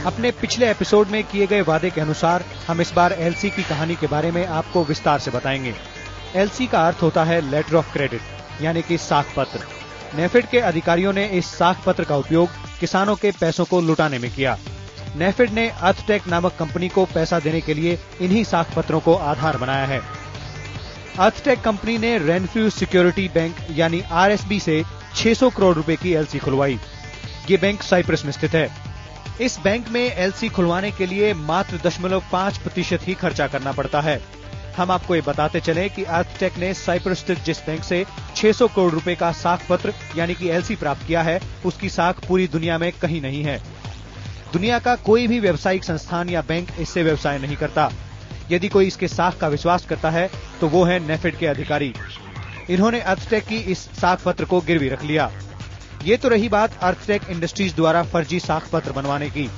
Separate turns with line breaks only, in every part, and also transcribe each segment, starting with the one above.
अपने पिछले एपिसोड में किए गए वादे के अनुसार हम इस बार एलसी की कहानी के बारे में आपको विस्तार से बताएंगे। एलसी का अर्थ होता है लेटर ऑफ क्रेडिट, यानी कि साख पत्र। नेफेड के अधिकारियों ने इस साख पत्र का उपयोग किसानों के पैसों को लुटाने में किया। नेफेड ने अर्थटेक नामक कंपनी को पैसा देने के लिए इन्हीं साख पत्रों को आधार बनाया है। अर्थटेक कंपनी ने रेनफ्यू सिक्योरिटी बैंक यानी आरएसबी से 600 करोड़ रुपए की एलसी खुलवाई। ये बैंक साइप्रस में स्थित है। इस बैंक में एलसी खुलवाने के लिए मात्र 0.5% ही खर्चा करना पड़ता है। हम आपको ये बताते चले कि अर्थटेक ने साइप्रस स्थित जिस बैंक से 600 करोड़ रुपए का साख पत्र यानी कि एलसी प्राप्त किया है, उसकी साख पूरी दुनिया में कहीं नहीं है। दुनिया का कोई भी व्यावसायिक संस्थान या बैंक इससे व्यवसाय नहीं करता। यदि कोई इसके साख का विश्वास करता है तो वो है नेफेड के अधिकारी। इन्होंने अर्थटेक की इस साख पत्र को गिरवी रख लिया। ये तो रही बात अर्थटेक इंडस्ट्रीज द्वारा फर्जी साख पत्र बनवाने की।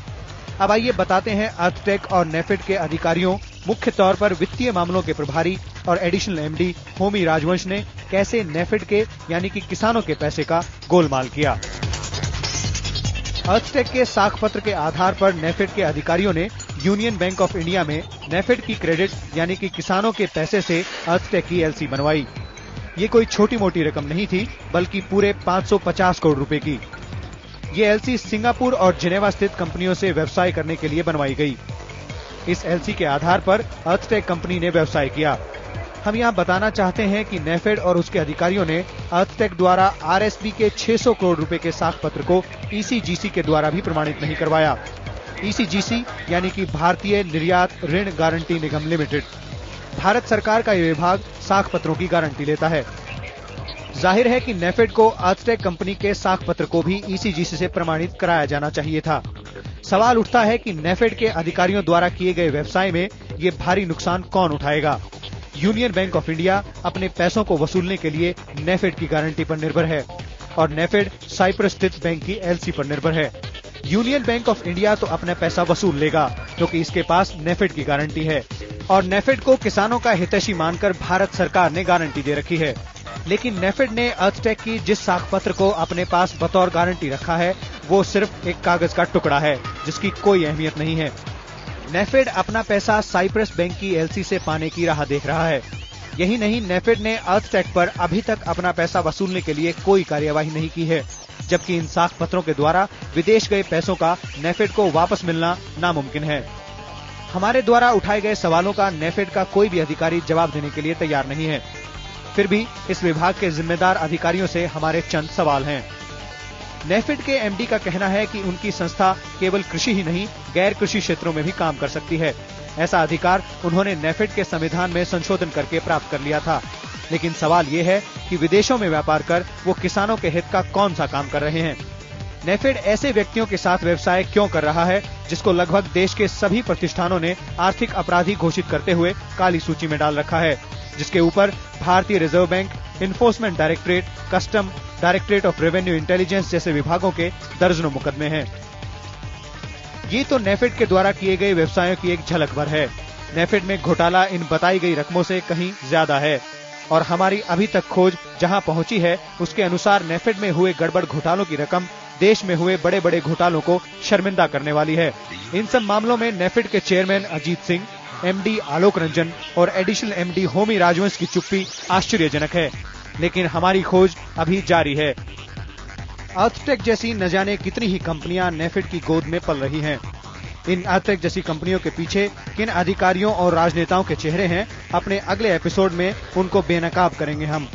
अब आइए बताते हैं अर्थटेक और नेफेड के अधिकारियों, मुख्य तौर पर वित्तीय मामलों के प्रभारी और एडिशनल एमडी होमी राजवंश ने कैसे नेफेड के यानी कि किसानों के पैसे का गोलमाल किया। अर्थटेक के साख पत्र के आधार पर नेफेड के अधिकारियों ने यूनियन बैंक ऑफ इंडिया में नेफेड की क्रेडिट यानी कि किसानों के पैसे से अर्थटेक की एलसी बनवाई। ये कोई छोटी मोटी रकम नहीं थी, बल्कि पूरे 550 करोड़ रुपए की। ये एलसी सिंगापुर और जिनेवा स्थित कंपनियों से व्यवसाय करने के लिए बनवाई गई। इस एलसी के आधार पर अर्थटेक कंपनी ने व्यवसाय किया। हम यहाँ बताना चाहते हैं कि नेफेड और उसके अधिकारियों ने अर्थटेक द्वारा आरएसबी के 600 करोड़ रुपए के साख पत्र को ईसीजीसी के द्वारा भी प्रमाणित नहीं करवाया। ईसीजीसी यानी कि भारतीय निर्यात ऋण गारंटी निगम लिमिटेड। भारत सरकार का यह विभाग साख पत्रों की गारंटी लेता है। जाहिर है कि नेफेड को अर्थटेक कंपनी के साख पत्र को भी ईसीजीसी से प्रमाणित कराया जाना चाहिए था। सवाल उठता है कि नेफेड के अधिकारियों द्वारा किए गए व्यवसाय में ये भारी नुकसान कौन उठाएगा। यूनियन बैंक ऑफ इंडिया अपने पैसों को वसूलने के लिए नेफेड की गारंटी पर निर्भर है और नेफेड साइप्रस स्थित बैंक की एलसी पर निर्भर है। यूनियन बैंक ऑफ इंडिया तो अपना पैसा वसूल लेगा क्योंकि इसके पास नेफेड की गारंटी है और नेफेड को किसानों का हितैषी मानकर भारत सरकार ने गारंटी दे रखी है। लेकिन नेफेड ने अर्थटेक की जिस साख पत्र को अपने पास बतौर गारंटी रखा है, वो सिर्फ एक कागज का टुकड़ा है जिसकी कोई अहमियत नहीं है। नेफेड अपना पैसा साइप्रस बैंक की एलसी से पाने की राह देख रहा है। यही नहीं, नेफेड ने अर्थटेक पर अभी तक अपना पैसा वसूलने के लिए कोई कार्यवाही नहीं की है, जबकि इन साख पत्रों के द्वारा विदेश गए पैसों का नेफेड को वापस मिलना नामुमकिन है। हमारे द्वारा उठाए गए सवालों का नेफेड का कोई भी अधिकारी जवाब देने के लिए तैयार नहीं है। फिर भी इस विभाग के जिम्मेदार अधिकारियों से हमारे चंद सवाल हैं। नेफेड के एमडी का कहना है कि उनकी संस्था केवल कृषि ही नहीं, गैर कृषि क्षेत्रों में भी काम कर सकती है। ऐसा अधिकार उन्होंने नेफेड के संविधान में संशोधन करके प्राप्त कर लिया था। लेकिन सवाल ये है कि विदेशों में व्यापार कर वो किसानों के हित का कौन सा काम कर रहे हैं। नेफेड ऐसे व्यक्तियों के साथ व्यवसाय क्यों कर रहा है जिसको लगभग देश के सभी प्रतिष्ठानों ने आर्थिक अपराधी घोषित करते हुए काली सूची में डाल रखा है, जिसके ऊपर भारतीय reserve bank, enforcement directorate, custom, directorate of revenue intelligence जैसे विभागों के दर्जनों मुकदमे हैं। ये तो नेफेड के द्वारा किए गए व्यवसायों की एक झलक भर है। नेफेड में घोटाला इन बताई गई रकमों से कहीं ज्यादा है और हमारी अभी तक खोज जहां पहुंची है उसके अनुसार नेफेड में हुए गड़बड़ घोटालों की रकम देश में हुए बड़े बड़े घोटालों को शर्मिंदा करने वाली है। इन सब मामलों में नेफेड के चेयरमैन अजीत सिंह, एमडी आलोक रंजन और एडिशनल एमडी होमी राजवंश की चुप्पी आश्चर्यजनक है। लेकिन हमारी खोज अभी जारी है। अर्थटेक जैसी न जाने कितनी ही कंपनियां नेफेड की गोद में पल रही हैं। इन अर्थटेक जैसी कंपनियों के पीछे किन अधिकारियों और राजनेताओं के चेहरे हैं, अपने अगले एपिसोड में उनको बेनकाब करेंगे हम।